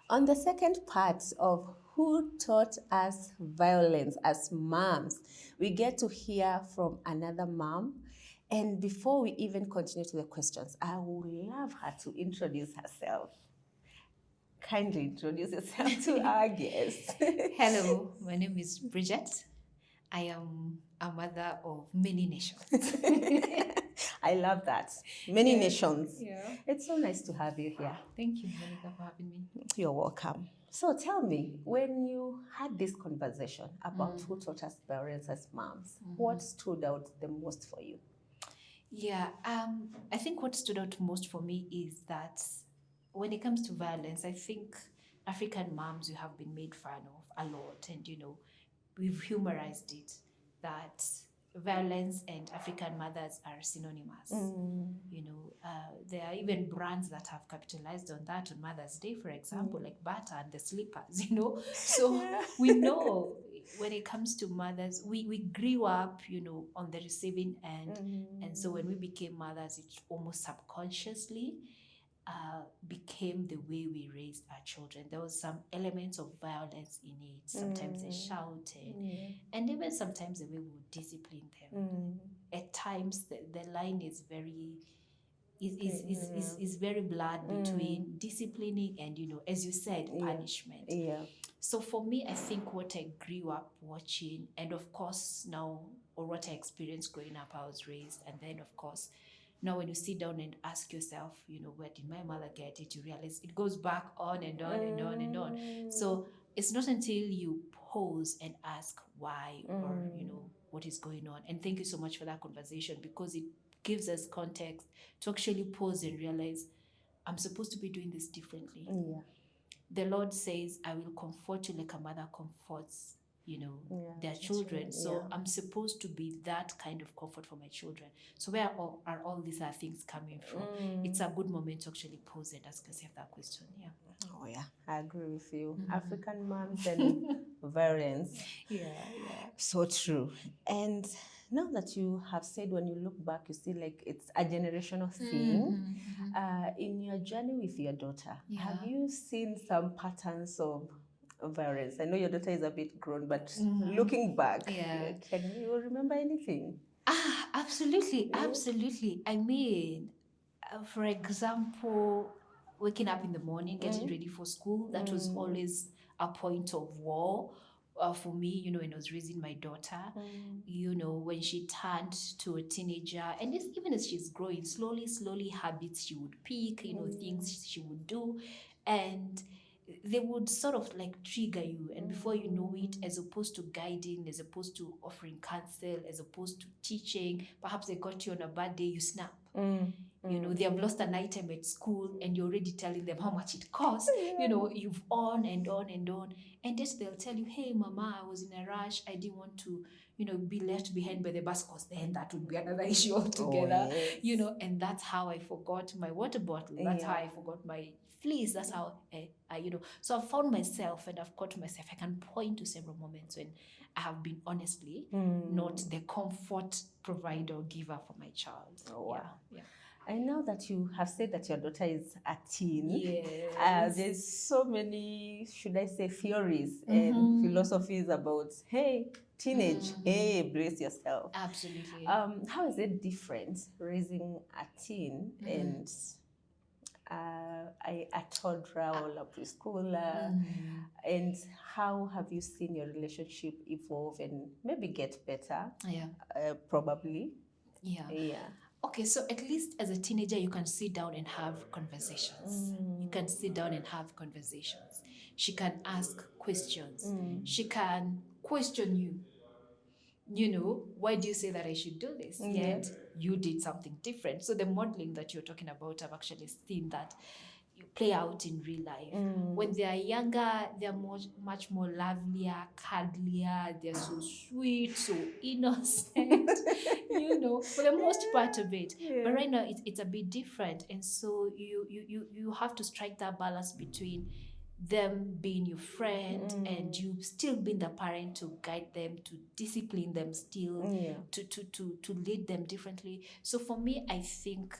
On the second part of who taught us violence as moms, we get to hear from another mom. And before we even continue to the questions, I would love her to introduce herself. Kindly introduce yourself to our guests. Hello, my name is Bridget. I am a mother of many nations. I love that. Many Yeah, nations. yeah. It's so nice to have you here. Thank you, Monica, for having me. You're welcome. So tell me, when you had this conversation about who taught us parents as moms, what stood out the most for you? Yeah, I think what stood out most for me is that when it comes to violence, I think African moms, you have been made fun of a lot, and we've humorized it that violence and African mothers are synonymous. There are even brands that have capitalized on that on Mother's Day, for example, like Bata and the slippers. So we know when it comes to mothers, we grew up, on the receiving end. And so when we became mothers, it almost subconsciously became the way we raised our children. There was some elements of violence in it. Sometimes they shouted, and even sometimes the way we would discipline them. At times, the line is very is very blurred between disciplining and, as you said, punishment. Yeah. So for me, I think what I grew up watching, and of course now, or what I experienced growing up, I was raised, and then of course, now when you sit down and ask yourself, where did my mother get it, you realize it goes back on and on and on and on. So it's not until you pause and ask why, or what is going on. And thank you so much for that conversation, because it gives us context to actually pause and realize I'm supposed to be doing this differently. Yeah. The Lord says, I will comfort you like a mother comforts, their children. So I'm supposed to be that kind of comfort for my children. So where are all these other things coming from? It's a good moment to actually pause and ask yourself that question. Yeah. Oh yeah, I agree with you. African moms and violence. Yeah. So true. And now that you have said, when you look back, you see like it's a generational thing. In your journey with your daughter, have you seen some patterns of violence? I know your daughter is a bit grown, but looking back, can you remember anything? Absolutely. I mean, for example, waking up in the morning, getting ready for school, that was always a point of war for me, when I was raising my daughter. When she turned to a teenager, and even as she's growing, slowly habits she would pick, things she would do. And they would sort of like trigger you, and before you know it, as opposed to guiding, as opposed to offering counsel, as opposed to teaching, perhaps they got you on a bad day, you snap. They have lost an item at school, and you're already telling them how much it costs. You've on and on and on, and just they'll tell you, hey mama, I was in a rush, I didn't want to be left behind by the bus, because then that would be another issue altogether. Yes. And that's how I forgot my water bottle, that's how I forgot my fleece, that's how so I've found myself, and I've caught myself. I can point to several moments when I have been honestly not the comfort provider or giver for my child. Oh, wow. Yeah. And now that you have said that your daughter is a teen, Yes. there's so many, should I say, theories and philosophies about, hey, teenage, hey, brace yourself. Absolutely. How is it different raising a teen and a toddler or a preschooler? And how have you seen your relationship evolve and maybe get better? Yeah. Probably. Yeah. Yeah. Okay, so at least as a teenager, you can sit down and have conversations. You can sit down and have conversations. She can ask questions. She can question you. Why do you say that I should do this? Yet you did something different. So the modeling that you're talking about, I've actually seen that you play out in real life. When they are younger, they're much more lovelier, cuddlier, they're so sweet, so innocent, for the most part of it. But right now it's a bit different. And so you have to strike that balance between them being your friend and you still being the parent to guide them, to discipline them still, to lead them differently. So for me, I think,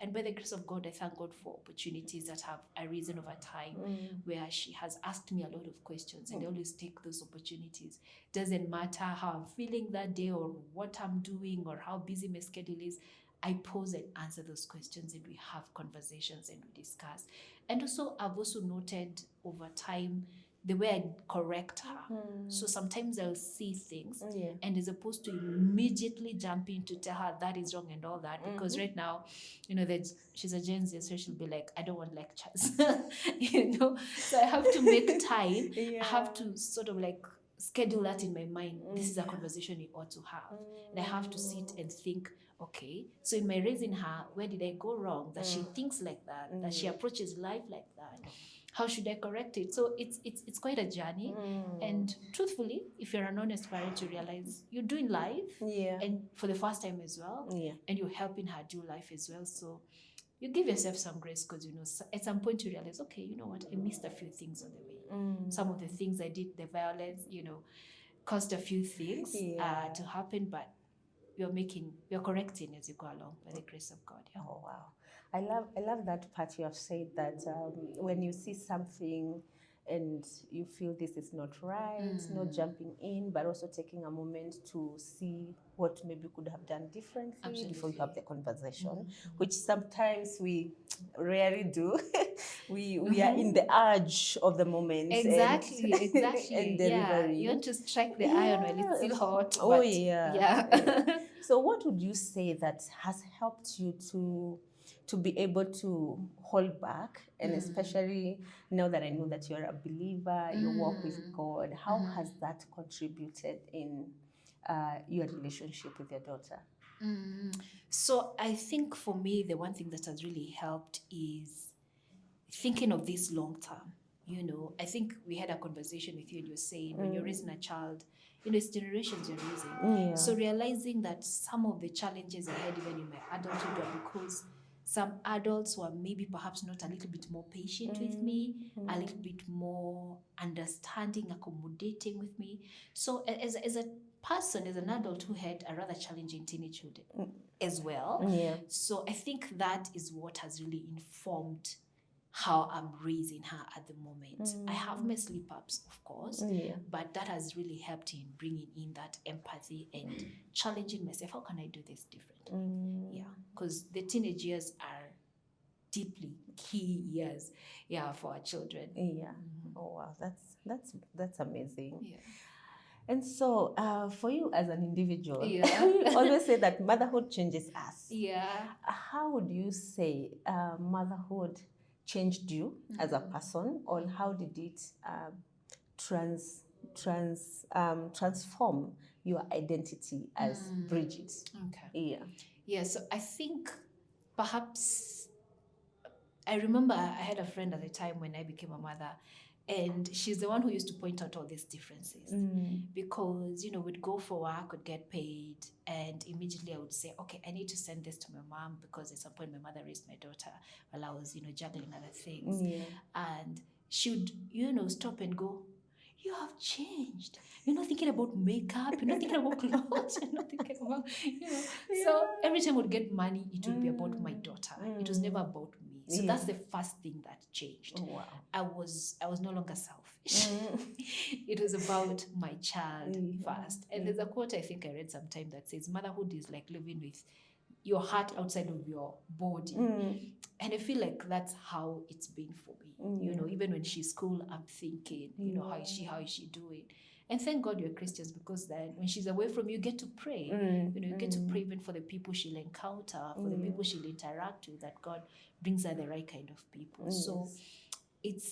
and by the grace of God, I thank God for opportunities that have arisen over time where she has asked me a lot of questions, and I always take those opportunities. Doesn't matter how I'm feeling that day or what I'm doing or how busy my schedule is, I pose and answer those questions, and we have conversations and we discuss. And also, I've also noted over time the way I correct her. So sometimes I'll see things, and as opposed to immediately jumping to tell her that is wrong and all that, because right now, that she's a Gen Z, so she'll be like, I don't want lectures, So I have to make time. I have to sort of like schedule that in my mind. This is a conversation we ought to have, and I have to sit and think. Okay, so in my raising her, where did I go wrong? That she thinks like that, that she approaches life like that. How should I correct it? So it's quite a journey. And truthfully, if you're an honest parent, you realize you're doing life, and for the first time as well, and you're helping her do life as well. So you give yourself some grace, because at some point you realize, okay, you know what, I missed a few things on the way. Some of the things I did, the violence, caused a few things to happen, but you're correcting as you go along by the grace of God. Oh wow, I love that part you have said, that when you see something and you feel this is not right, not jumping in, but also taking a moment to see what maybe you could have done differently before you have the conversation, which sometimes we rarely do. we are in the urge of the moment. Exactly. And delivering. You want to strike the iron while it's still hot. Oh yeah. So what would you say that has helped you to be able to hold back, and especially now that I know that you're a believer, you walk with God, how has that contributed in your relationship with your daughter? So I think for me, the one thing that has really helped is thinking of this long term. I think we had a conversation with you, and you're saying when you're raising a child, it's generations you're raising. So realizing that some of the challenges I had even in my adulthood were because some adults were maybe perhaps not a little bit more patient with me, a little bit more understanding, accommodating with me. So as a person, as an adult who had a rather challenging teenagehood as well. So I think that is what has really informed how I'm raising her at the moment. I have my slip-ups, of course, but that has really helped in bringing in that empathy and challenging myself. How can I do this differently? Because the teenage years are deeply key years, for our children. Oh wow, that's amazing. And so, for you as an individual, you always say that motherhood changes us. How would you say motherhood changed you as a person, or how did it transform your identity as Bridget? So I think perhaps I remember I had a friend at the time when I became a mother, and she's the one who used to point out all these differences because, we'd go for work, would get paid, and immediately I would say, okay, I need to send this to my mom because at some point my mother raised my daughter while I was, juggling other things. And she would, stop and go, you have changed. You're not thinking about makeup. You're not thinking about clothes. You're not thinking about, So every time I would get money, it would be about my daughter. It was never about me. So that's the first thing that changed. Oh, wow. I was no longer selfish. It was about my child first. And there's a quote I think I read sometime that says, motherhood is like living with your heart outside of your body. And I feel like that's how it's been for me. Even when she's cool, I'm thinking, how is she doing? And thank God you're Christians, because then when she's away from you, you get to pray. You get to pray even for the people she'll encounter, for the people she'll interact with, that God brings her the right kind of people. So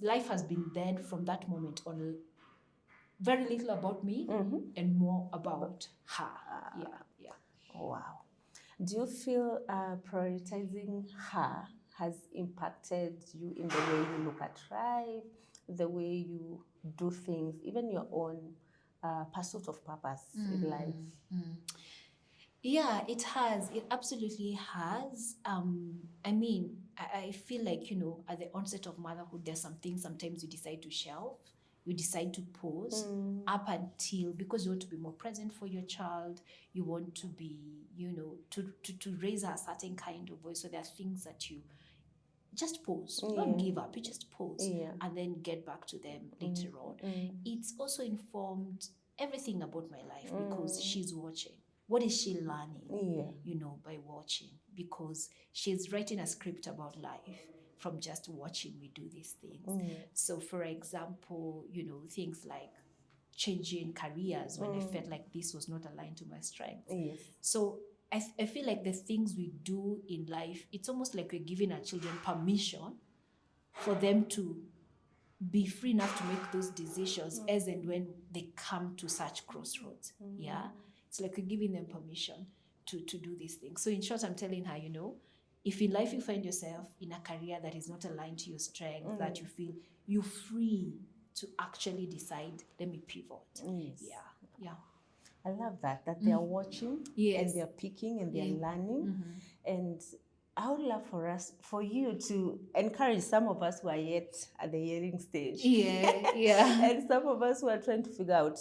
life has been then from that moment on very little about me and more about her. Oh, wow. Do you feel prioritizing her has impacted you in the way you look at life, the way you do things, even your own pursuit of purpose in life? Yeah, it has. It absolutely has. I mean, I feel like, you know, at the onset of motherhood, there's some things sometimes you decide to shelve, you decide to pause up until, because you want to be more present for your child, you want to be, you know, to raise a certain kind of voice. So there are things that you just pause, don't give up, you just pause and then get back to them later on. It's also informed everything about my life because she's watching. What is she learning, you know, by watching? Because she's writing a script about life from just watching me do these things. So, for example, you know, things like changing careers when I felt like this was not aligned to my strengths. So I feel like the things we do in life, it's almost like we're giving our children permission for them to be free enough to make those decisions as and when they come to such crossroads. Yeah. It's like we're giving them permission to do these things. So in short, I'm telling her, you know, if in life you find yourself in a career that is not aligned to your strength, that you feel you're free to actually decide, let me pivot. Yeah. I love that they are watching and they are picking and they are learning. And I would love for you to encourage some of us who are yet at the hearing stage. And some of us who are trying to figure out,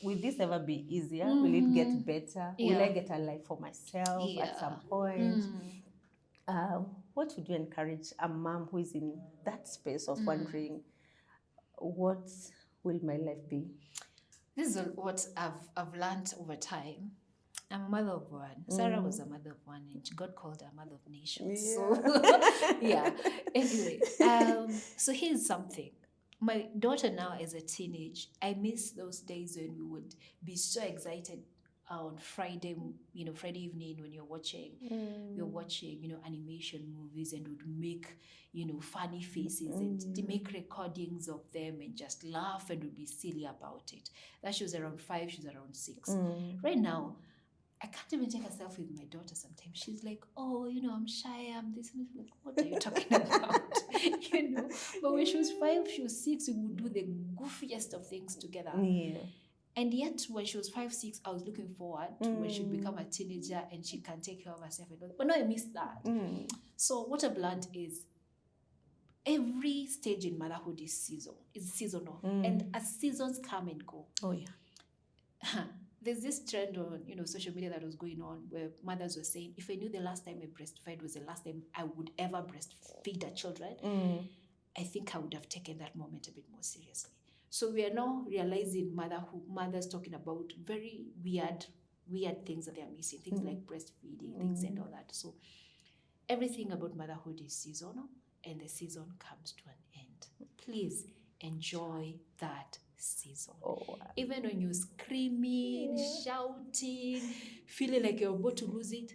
will this ever be easier? Will it get better? Will I get a life for myself at some point? What would you encourage a mom who is in that space of wondering, what will my life be? This is what I've learned over time. I'm a mother of one. Sarah was a mother of one, and God called her mother of nations. So, Anyway, so here's something. My daughter now is a teenage. I miss those days when we would be so excited on Friday, you know, Friday evening when you're watching, you know, animation movies and would make, you know, funny faces and to make recordings of them and just laugh and would be silly about it. That she was around 5, she was around 6. Right now, I can't even take a selfie with my daughter sometimes. She's like, oh, you know, I'm shy, I'm this. And I'm like, what are you talking about? You know, but when she was 5, she was 6, we would do the goofiest of things together. And yet, when she was 5, 6, I was looking forward to when she'd become a teenager and she can take care of herself. But now I miss that. So what I've learned is every stage in motherhood is seasonal. And as seasons come and go. There's this trend on, you know, social media that was going on where mothers were saying, if I knew the last time I breastfed was the last time I would ever breastfeed a children, I think I would have taken that moment a bit more seriously. So we are now realizing mothers talking about very weird things that they are missing, things like breastfeeding, things and all that. So everything about motherhood is seasonal, and the season comes to an end. Please enjoy that season. Even when you're screaming, shouting, feeling like you're about to lose it,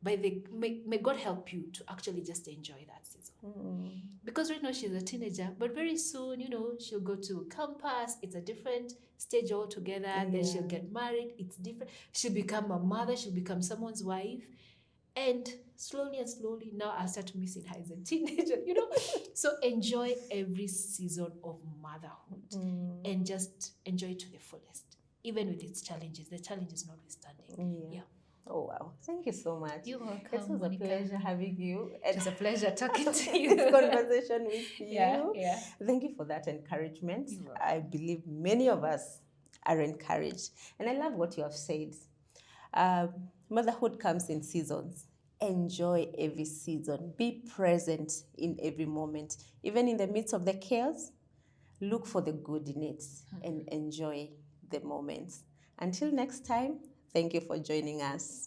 may God help you to actually just enjoy that season. Because right now she's a teenager, but very soon, you know, she'll go to campus. It's a different stage altogether. Then she'll get married. It's different. She'll become a mother. She'll become someone's wife. And slowly and slowly, now I'll start missing her as a teenager, you know. So enjoy every season of motherhood and just enjoy it to the fullest, even with its challenges. The challenges notwithstanding. Oh, wow. Thank you so much. You're welcome, It was Monica. a pleasure having you. It's a pleasure talking to you. This conversation with you. Yeah. Thank you for that encouragement. I believe many of us are encouraged. And I love what you have said. Motherhood comes in seasons. Enjoy every season. Be present in every moment. Even in the midst of the chaos, look for the good in it and enjoy the moments. Until next time, thank you for joining us.